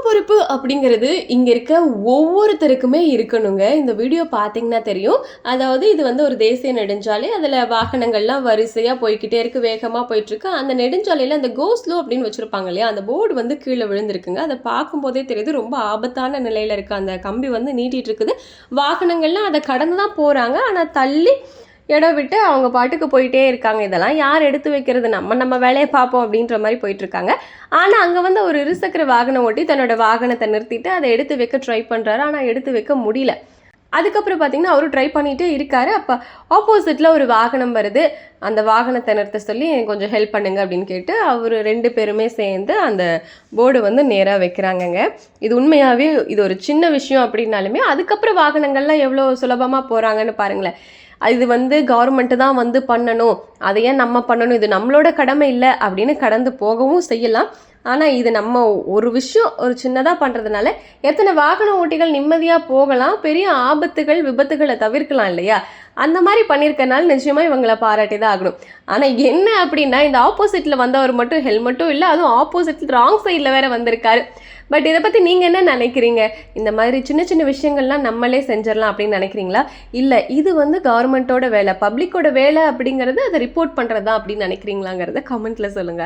பொறுப்பு அப்படிங்கிறது இங்க இருக்க ஒவ்வொருத்தருக்குமே இருக்கணுங்க. இந்த வீடியோ பார்த்தீங்கன்னா தெரியும். அதாவது இது வந்து ஒரு தேசிய நெடுஞ்சாலை. அதுல வாகனங்கள்லாம் வரிசையா போய்க்கிட்டே இருக்கு. வேகமா போயிட்டுருக்கு. அந்த நெடுஞ்சாலையில அந்த கோ ஸ்லோ அப்படின்னு வச்சிருப்பாங்க இல்லையா? அந்த போர்டு வந்து கீழ விழுந்திருக்குங்க. அத பார்க்கும்போதே தெரியுது. ரொம்ப ஆபத்தான நிலையில இருக்கு. அந்த கம்பி வந்து நீட்டிட்டு இருக்குது. வாகனங்கள்லாம் அத கடந்து தான் போறாங்க. ஆனா தள்ளி இடம் விட்டு அவங்க பாட்டுக்கு போயிட்டே இருக்காங்க. இதெல்லாம் யார் எடுத்து வைக்கிறது? நம்ம வேலைய பார்ப்போம் அப்படின்ற மாரி போயிட்டுருக்காங்க. ஆனா, அங்க வந்து ஒரு இருசக்கர வாகனம் ஓட்டி தன்னோட வாகனத்த நிறுத்திட்டு அத எடுத்து வைக்க ட்ரை பண்றாரு. ஆனா, எடுத்து வைக்க முடியல. அதுக்கப்புறம் பார்த்தீங்கன்னா, அவரும் ட்ரை பண்ணிட்டே இருக்காரு. அப்ப ஆப்போசிட்ல ஒரு வாகனம் வருது. அந்த வாகனத்த நிறுத்த சொல்லி கொஞ்சம் ஹெல்ப் பண்ணுங்க அப்படின்னு கேட்டு, அவரு 2 பேருமே சேர்ந்து அந்த போர்டு வந்து நேரா வைக்கிறாங்கங்க. இது உண்மையாவே இது ஒரு சின்ன விஷயம் அப்படின்னாலுமே, அதுக்கப்புறம் வாகனங்கள்லாம் எவ்வளோ சுலபமா போறாங்கன்னு பாருங்களேன். இது வந்து கவர்மெண்ட் தான் வந்து பண்ணணும். அத ஏன் நம்ம பண்ணணும்? இது நம்மளோட கடமை இல்ல அப்படின்னு கடந்து போகவும் செய்யலாம். ஆனா, இது நம்ம ஒரு விஷயம் ஒரு சின்னதா பண்றதுனால, எத்தனை வாகன ஓட்டிகள் நிம்மதியா போகலாம். பெரிய ஆபத்துகள், விபத்துகள தவிர்க்கலாம் இல்லையா? அந்த மாரி பண்ணியிருக்கனால நிச்சயமா இவங்கள பாராட்டி தான் ஆகணும். ஆனா என்ன அப்படின்னா, இந்த ஆப்போசிட்ல வந்தவர் மட்டும் ஹெல்மெட்டும் இல்ல. அதுவும் ஆப்போசிட்ல ராங் சைட்ல வேற வந்திருக்காரு. பட் இத பத்தி நீங்க என்ன நினைக்கிறீங்க? இந்த மாதிரி சின்ன சின்ன விஷயங்கள்லாம் நம்மளே செஞ்சிரலாம் அப்படின்னு நினைக்கிறீங்களா? இல்ல இது வந்து கவர்மெண்ட்டோட வேலை, பப்ளிக்கோட வேலை அப்படிங்கிறது அத ரிப்போர்ட் பண்றது தான் அப்படின்னு நினைக்கிறீங்களாங்கிறத கமெண்ட்ல சொல்லுங்க.